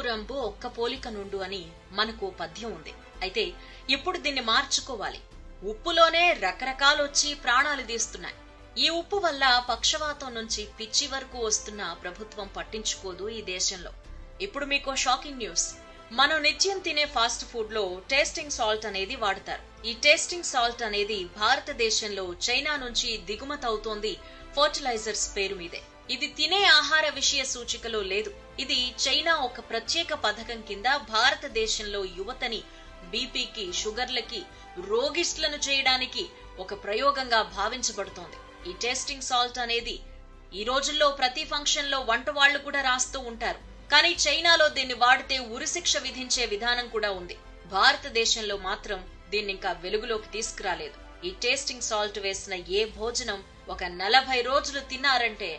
రంబు ఒక్క పోలిక నుండు అని మనకు పద్యం ఉంది. అయితే ఇప్పుడు దీన్ని మార్చుకోవాలి. ఉప్పులోనే రకరకాలొచ్చి ప్రాణాలు తీస్తున్నాయి. ఈ ఉప్పు వల్ల పక్షవాతం నుంచి పిచ్చి వరకు వస్తున్న ప్రభుత్వం పట్టించుకోదు ఈ దేశంలో. ఇప్పుడు మీకో షాకింగ్ న్యూస్. మనం నిత్యం తినే ఫాస్ట్ ఫుడ్ లో టేస్టింగ్ సాల్ట్ అనేది వాడతారు. ఈ టేస్టింగ్ సాల్ట్ అనేది భారతదేశంలో చైనా నుంచి దిగుమతి అవుతోంది ఫర్టిలైజర్స్ పేరు మీదే. ఇది తినే ఆహార విషయ సూచికలో లేదు. ఇది చైనా ఒక ప్రత్యేక పథకం కింద భారతదేశంలో యువతని బీపీకి, షుగర్లకి, రోగిష్ట్లను చేయడానికి ఒక ప్రయోగంగా భావించబడుతోంది. ఈ టేస్టింగ్ సాల్ట్ అనేది ఈ రోజుల్లో ప్రతి ఫంక్షన్ లో వంట వాళ్లు కూడా రాస్తూ ఉంటారు. కానీ చైనాలో దీన్ని వాడితే ఉరిశిక్ష విధించే విధానం కూడా ఉంది. భారతదేశంలో మాత్రం దీన్ని ఇంకా వెలుగులోకి తీసుకురాలేదు. ఈ టేస్టింగ్ సాల్ట్ వేసిన ఏ భోజనం ఒక 40 రోజులు తిన్నారంటే